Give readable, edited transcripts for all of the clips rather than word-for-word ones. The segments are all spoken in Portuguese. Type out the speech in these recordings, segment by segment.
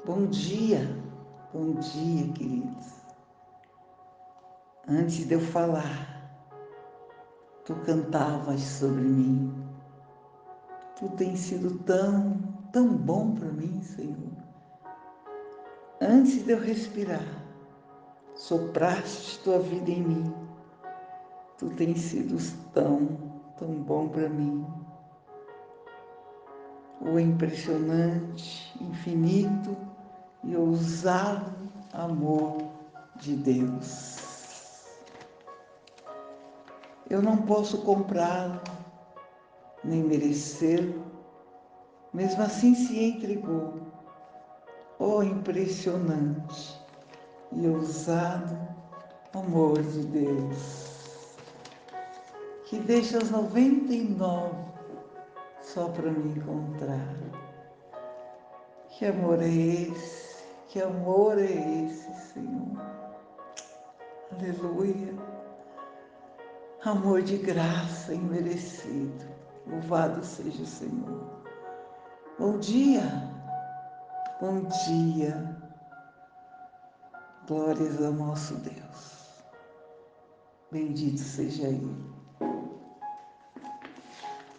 Bom dia, queridos. Antes de eu falar, tu cantavas sobre mim. Tu tens sido tão bom para mim, Senhor. Antes de eu respirar, sopraste tua vida em mim. Tu tens sido tão bom para mim. O impressionante, infinito e ousado amor de Deus. Eu não posso comprá-lo, nem merecê-lo, mesmo assim se entregou. Oh, impressionante e ousado amor de Deus, que deixa os 99 só para me encontrar. Que amor é esse? Que amor é esse, Senhor? Aleluia. Amor de graça imerecido. Louvado seja o Senhor. Bom dia. Bom dia. Glórias ao nosso Deus. Bendito seja Ele.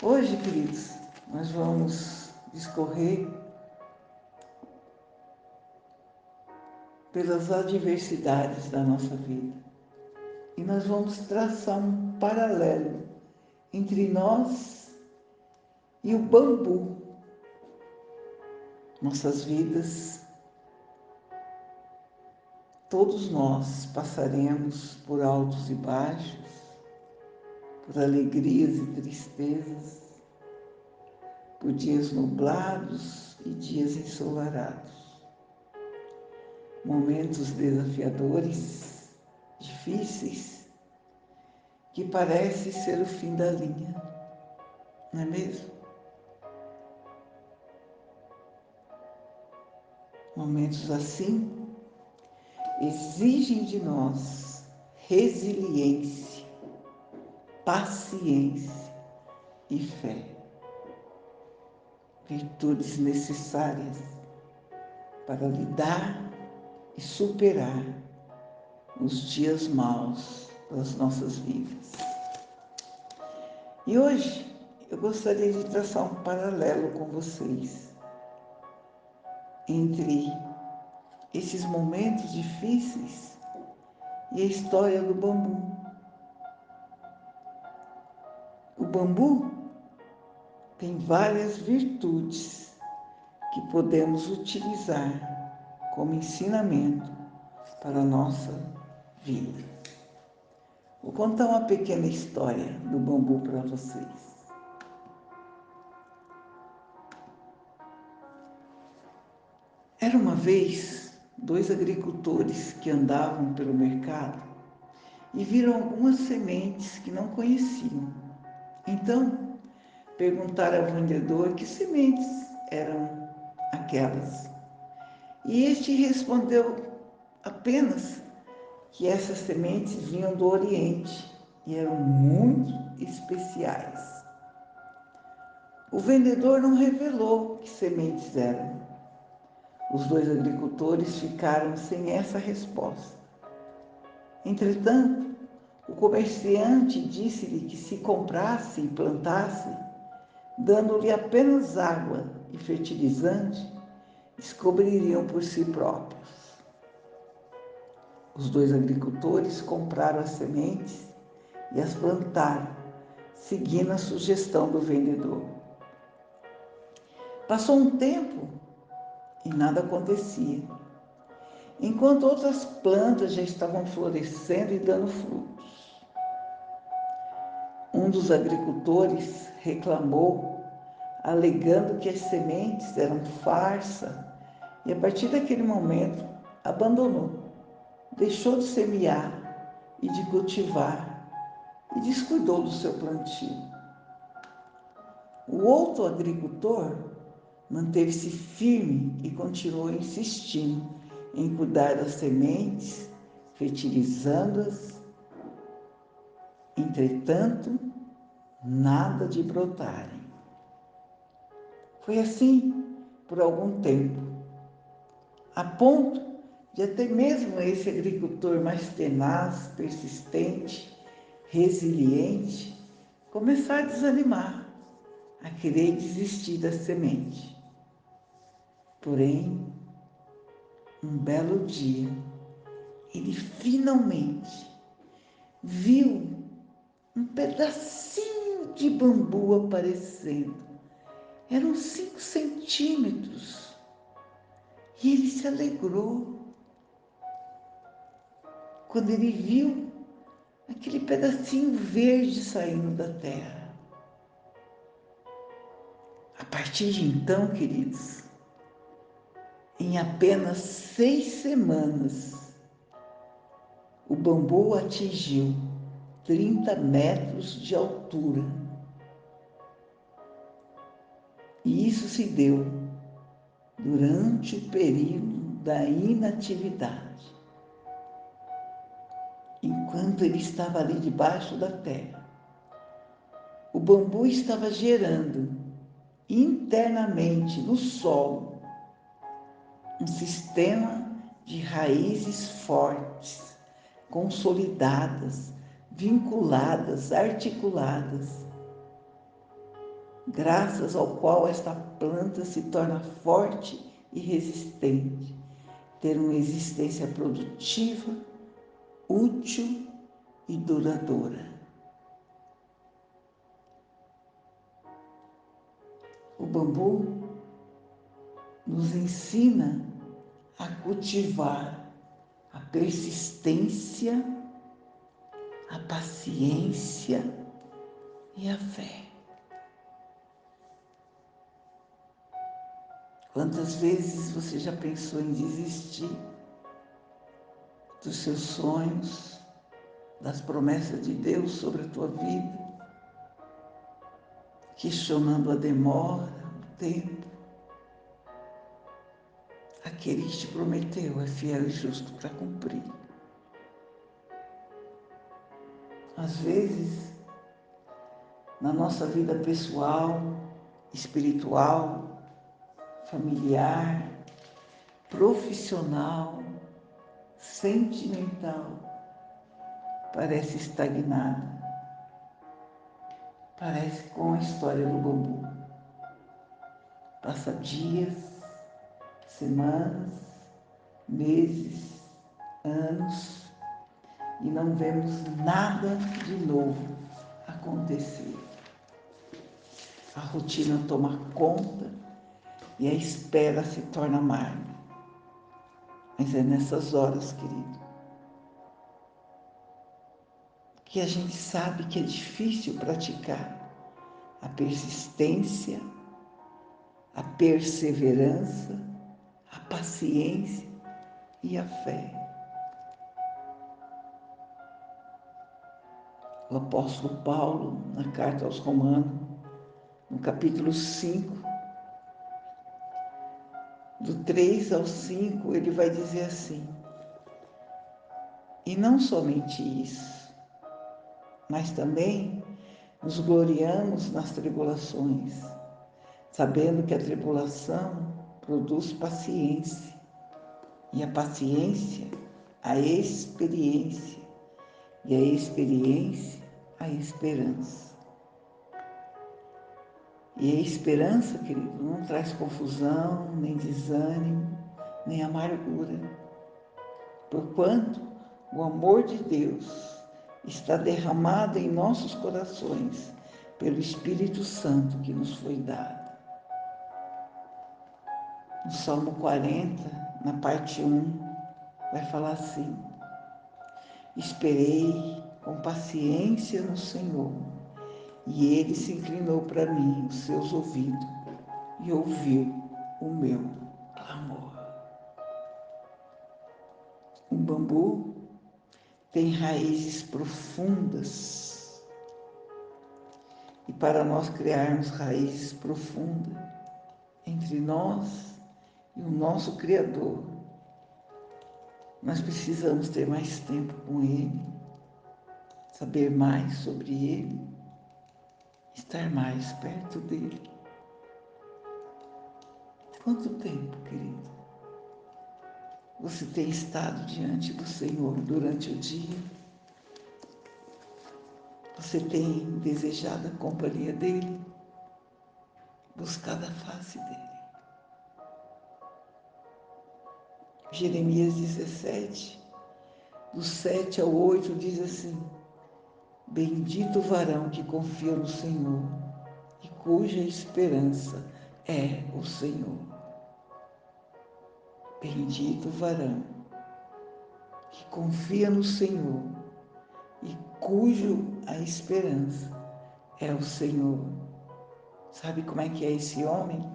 Hoje, queridos, nós vamos discorrer pelas adversidades da nossa vida. E nós vamos traçar um paralelo entre nós e o bambu. Nossas vidas, todos nós passaremos por altos e baixos, por alegrias e tristezas, por dias nublados e dias ensolarados. Momentos desafiadores, difíceis, que parece ser o fim da linha, não é mesmo? Momentos assim exigem de nós resiliência, paciência e fé, virtudes necessárias para lidar e superar os dias maus das nossas vidas. E hoje eu gostaria de traçar um paralelo com vocês entre esses momentos difíceis e a história do bambu. O bambu tem várias virtudes que podemos utilizar como ensinamento para a nossa vida. Vou contar uma pequena história do bambu para vocês. Era uma vez 2 agricultores que andavam pelo mercado e viram algumas sementes que não conheciam. Então, perguntaram ao vendedor que sementes eram aquelas. E este respondeu apenas que essas sementes vinham do Oriente e eram muito especiais. O vendedor não revelou que sementes eram. Os 2 agricultores ficaram sem essa resposta. Entretanto, o comerciante disse-lhe que se comprasse e plantasse, dando-lhe apenas água e fertilizante, descobririam por si próprios. Os 2 agricultores compraram as sementes e as plantaram, seguindo a sugestão do vendedor. Passou um tempo e nada acontecia, enquanto outras plantas já estavam florescendo e dando frutos. Um dos agricultores reclamou, alegando que as sementes eram farsa, e a partir daquele momento abandonou, deixou de semear e de cultivar e descuidou do seu plantio. O outro agricultor manteve-se firme e continuou insistindo em cuidar das sementes, fertilizando-as. Entretanto, nada de brotarem. Foi assim por algum tempo, a ponto de até mesmo esse agricultor mais tenaz, persistente, resiliente, começar a desanimar, a querer desistir da semente. Porém, um belo dia, ele finalmente viu um pedacinho de bambu aparecendo. Eram 5 centímetros. E ele se alegrou quando ele viu aquele pedacinho verde saindo da terra. A partir de então, queridos, em apenas 6 semanas, o bambu atingiu 30 metros de altura. E isso se deu durante o período da inatividade. Enquanto ele estava ali debaixo da terra, o bambu estava gerando internamente no solo um sistema de raízes fortes, consolidadas, vinculadas, articuladas, graças ao qual esta planta se torna forte e resistente, ter uma existência produtiva, útil e duradoura. O bambu nos ensina a cultivar a persistência, a paciência e a fé. Quantas vezes você já pensou em desistir dos seus sonhos, das promessas de Deus sobre a tua vida, questionando a demora, o tempo? Aquele que te prometeu é fiel e justo para cumprir. Às vezes, na nossa vida pessoal, espiritual, familiar, profissional, sentimental, parece estagnada. Parece com a história do bambu. Passa dias, semanas, meses, anos e não vemos nada de novo acontecer. A rotina toma conta e a espera se torna amarga. Mas é nessas horas, querido, que a gente sabe que é difícil praticar a persistência, a perseverança, a paciência e a fé. O apóstolo Paulo, na carta aos Romanos, no capítulo 5, do 3 ao 5, ele vai dizer assim: e não somente isso, mas também nos gloriamos nas tribulações, sabendo que a tribulação produz paciência, e a paciência, a experiência, e a experiência, a esperança. E a esperança, querido, não traz confusão, nem desânimo, nem amargura, porquanto o amor de Deus está derramado em nossos corações pelo Espírito Santo que nos foi dado. No Salmo 40, na parte 1, vai falar assim: esperei com paciência no Senhor, e Ele se inclinou para mim os seus ouvidos e ouviu o meu clamor. O bambu tem raízes profundas, e para nós criarmos raízes profundas entre nós e o nosso Criador, nós precisamos ter mais tempo com Ele, saber mais sobre Ele, estar mais perto dEle. Quanto tempo, querido? você tem estado diante do Senhor durante o dia? Você tem desejado a companhia dEle? Buscado a face dEle? Jeremias 17, do 7 ao 8, diz assim: Bendito o varão que confia no Senhor e cuja esperança é o Senhor. Bendito o varão que confia no Senhor e cujo a esperança é o Senhor. Sabe como é que é esse homem?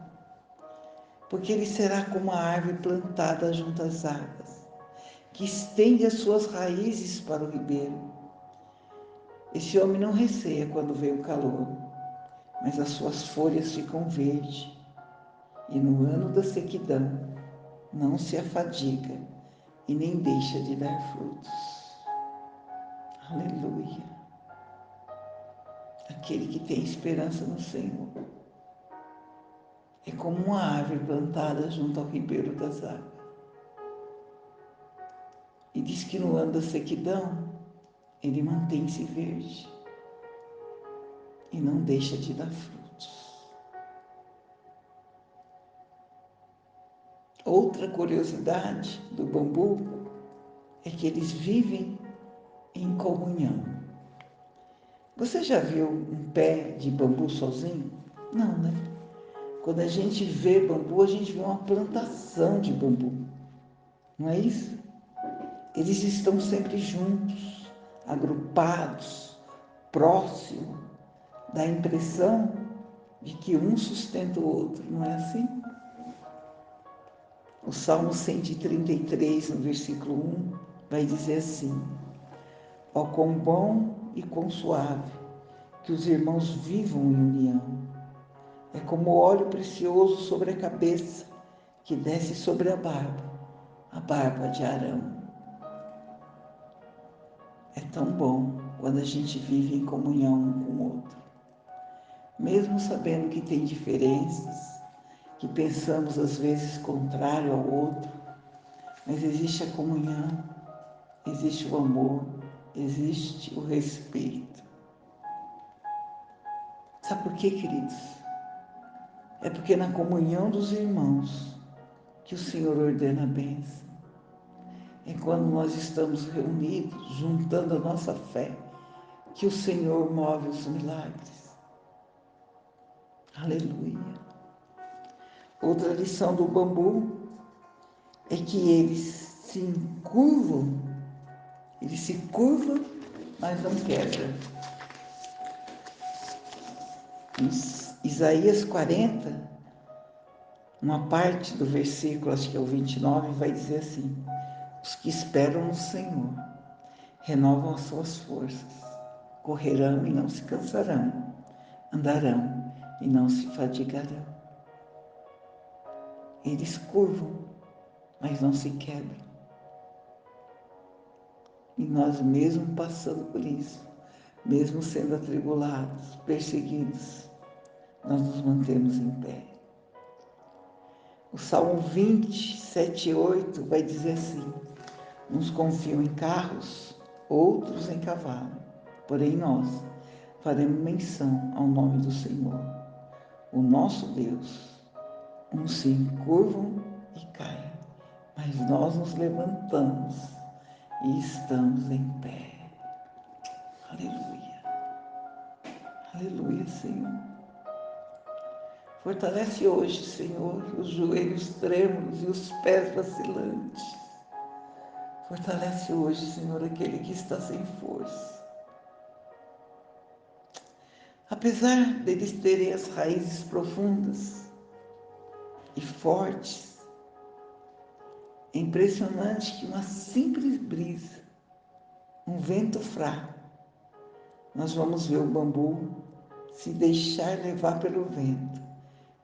Porque ele será como a árvore plantada junto às águas, que estende as suas raízes para o ribeiro. Esse homem não receia quando vem o calor, mas as suas folhas ficam verdes, e no ano da sequidão não se afadiga e nem deixa de dar frutos. Aleluia! Aquele que tem esperança no Senhor é como uma árvore plantada junto ao ribeiro das águas. E diz que no ano da sequidão ele mantém-se verde e não deixa de dar frutos. Outra curiosidade do bambu é que eles vivem em comunhão. Você já viu um pé de bambu sozinho? Não, né? Quando a gente vê bambu, a gente vê uma plantação de bambu. Não é isso? Eles estão sempre juntos, agrupados, próximos. Dá a impressão de que um sustenta o outro, não é assim? O Salmo 133, no versículo 1, vai dizer assim: Ó quão bom e quão suave que os irmãos vivam em união. É como óleo precioso sobre a cabeça, que desce sobre a barba de Arão. É tão bom quando a gente vive em comunhão um com o outro. Mesmo sabendo que tem diferenças, que pensamos às vezes contrário ao outro, mas existe a comunhão, existe o amor, existe o respeito. Sabe por quê, queridos? É porque na comunhão dos irmãos que o Senhor ordena a bênção. É quando nós estamos reunidos, juntando a nossa fé, que o Senhor move os milagres. Aleluia. Outra lição do bambu é que eles se curvam, mas não quebram. Em Isaías 40, uma parte do versículo, acho que é o 29, vai dizer assim: Os que esperam no Senhor renovam as suas forças, correrão e não se cansarão, andarão e não se fadigarão. Eles curvam, mas não se quebram. E nós, mesmo passando por isso, mesmo sendo atribulados, perseguidos, nós nos mantemos em pé. O Salmo 27, 8 vai dizer assim: Uns confiam em carros, outros em cavalo, porém nós faremos menção ao nome do Senhor, o nosso Deus. Uns se encurvam e caem, mas nós nos levantamos e estamos em pé. Aleluia. Aleluia, Senhor. Fortalece hoje, Senhor, os joelhos trêmulos e os pés vacilantes. Fortalece hoje, Senhor, aquele que está sem força. Apesar deles terem as raízes profundas e fortes, é impressionante que uma simples brisa, um vento fraco, nós vamos ver o bambu se deixar levar pelo vento,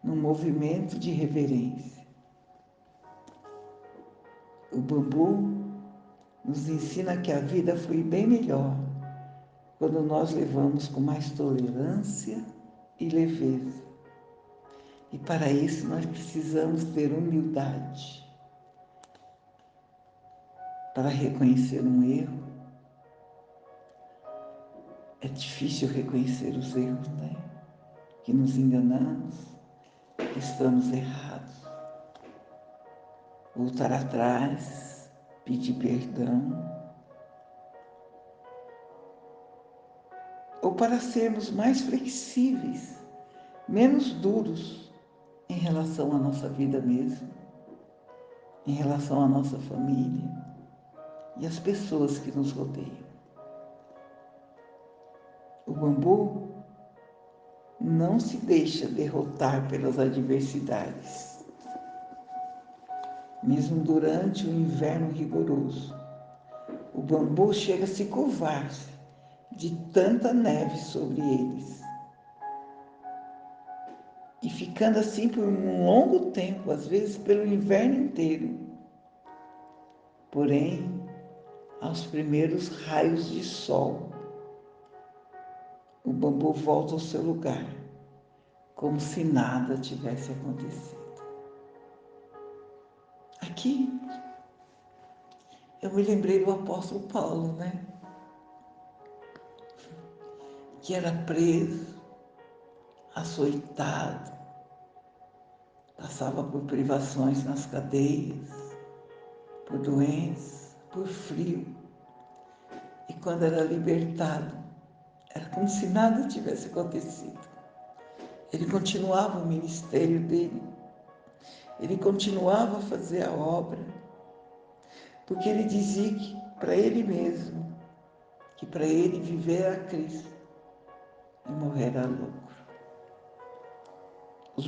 num movimento de reverência. O bambu nos ensina que a vida flui bem melhor quando nós levamos com mais tolerância e leveza. E para isso nós precisamos ter humildade. para reconhecer um erro. É difícil reconhecer os erros, né? Que nos enganamos, que estamos errados. Voltar atrás, pedir perdão. Ou para sermos mais flexíveis, menos duros em relação à nossa vida mesmo, em relação à nossa família e às pessoas que nos rodeiam. O bambu não se deixa derrotar pelas adversidades, mesmo durante o inverno rigoroso. O bambu chega a se curvar-se de tanta neve sobre eles. E ficando assim por um longo tempo, às vezes pelo inverno inteiro. Porém, aos primeiros raios de sol, o bambu volta ao seu lugar, como se nada tivesse acontecido. Aqui, eu me lembrei do apóstolo Paulo, né? Que era preso, açoitado, passava por privações nas cadeias, por doenças, por frio. E quando era libertado, era como se nada tivesse acontecido. Ele continuava o ministério dele, ele continuava a fazer a obra, porque ele dizia que para ele mesmo, que para ele viver era Cristo e morrer era lucro. Os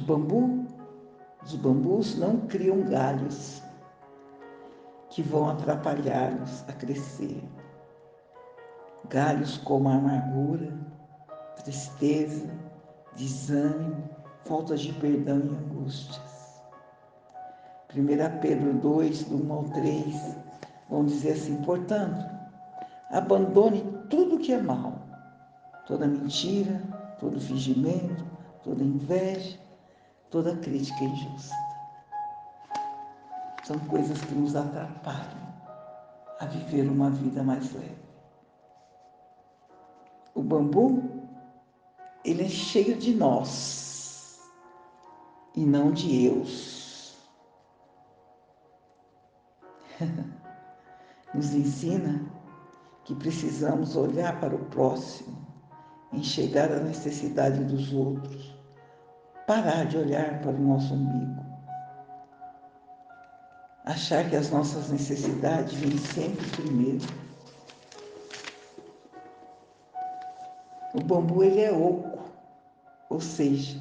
bambus não criam galhos que vão atrapalhá-los a crescer. Galhos como a amargura, tristeza, desânimo, falta de perdão e angústias. 1 Pedro 2, do 1 ao 3, vão dizer assim: portanto, abandone tudo que é mal, toda mentira, todo fingimento, toda inveja, toda crítica injusta. São coisas que nos atrapalham a viver uma vida mais leve. O bambu, ele é cheio de nós e não de eus. Nos ensina que precisamos olhar para o próximo, enxergar a necessidade dos outros, parar de olhar para o nosso umbigo, achar que as nossas necessidades vêm sempre primeiro. O bambu, ele é oco, ou seja,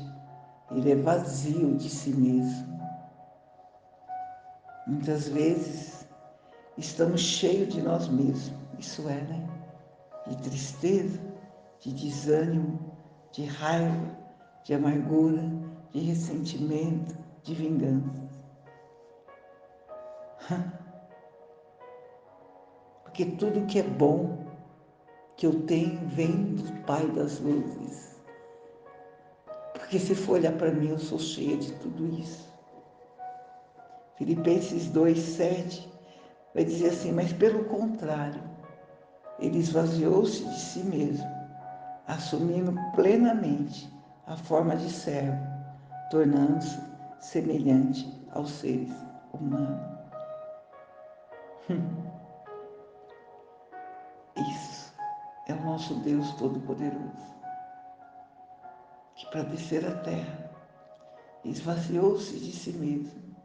ele é vazio de si mesmo. Muitas vezes estamos cheios de nós mesmos, isso é, né? De tristeza, de desânimo, de raiva, de amargura, de ressentimento, de vingança. Porque tudo que é bom que eu tenho vem do Pai das luzes. Porque se for olhar para mim, eu sou cheia de tudo isso. Filipenses 2:7 vai dizer assim: mas pelo contrário, ele esvaziou-se de si mesmo, assumindo plenamente a forma de servo, tornando-se semelhante aos seres humanos. Isso é o nosso Deus Todo-Poderoso, que para descer à terra esvaziou-se de si mesmo,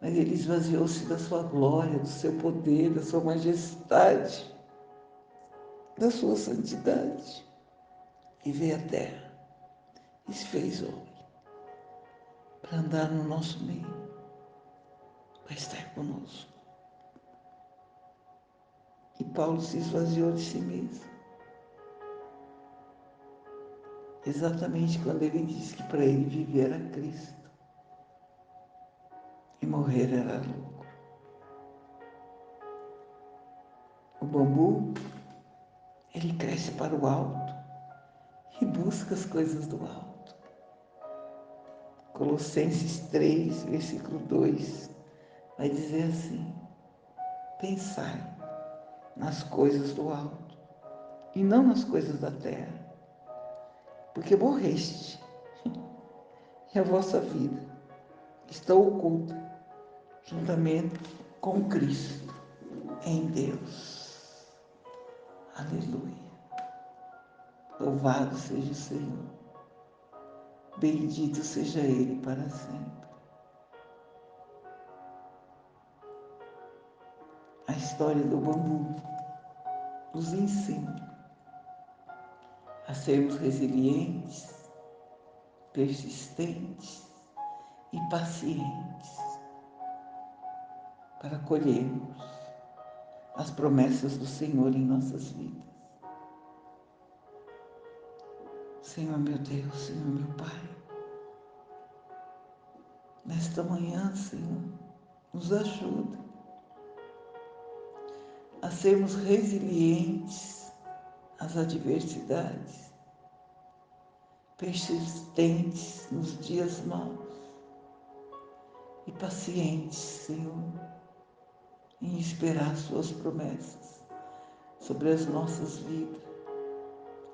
mas ele esvaziou-se da sua glória, do seu poder, da sua majestade, da sua santidade, e veio à terra e se fez homem para andar no nosso meio, para estar conosco. E Paulo se esvaziou de si mesmo, exatamente quando ele disse que para ele viver era Cristo e morrer era lucro. O bambu, ele cresce para o alto e busca as coisas do alto. Colossenses 3, versículo 2, vai dizer assim: Pensai nas coisas do alto e não nas coisas da terra, porque morreste e a vossa vida está oculta juntamente com Cristo em Deus. Aleluia. Louvado seja o Senhor. Bendito seja Ele para sempre. A história do bambu nos ensina a sermos resilientes, persistentes e pacientes para colhermos as promessas do Senhor em nossas vidas. Senhor meu Deus, Senhor meu Pai, nesta manhã, Senhor, nos ajuda a sermos resilientes às adversidades, persistentes nos dias maus e pacientes, Senhor, em esperar Suas promessas sobre as nossas vidas,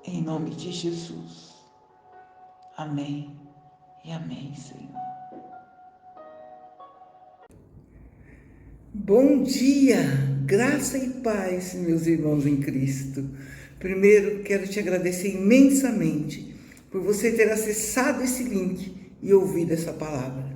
em nome de Jesus. Amém e amém, Senhor. Bom dia, graça e paz, meus irmãos em Cristo. Primeiro, quero te agradecer imensamente por você ter acessado esse link e ouvido essa palavra.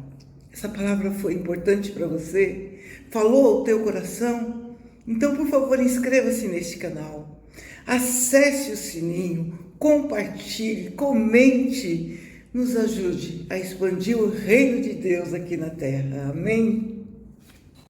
Essa palavra foi importante para você? Falou ao teu coração? Então, por favor, inscreva-se neste canal. Acesse o sininho, compartilhe, comente. Nos ajude a expandir o reino de Deus aqui na terra. Amém?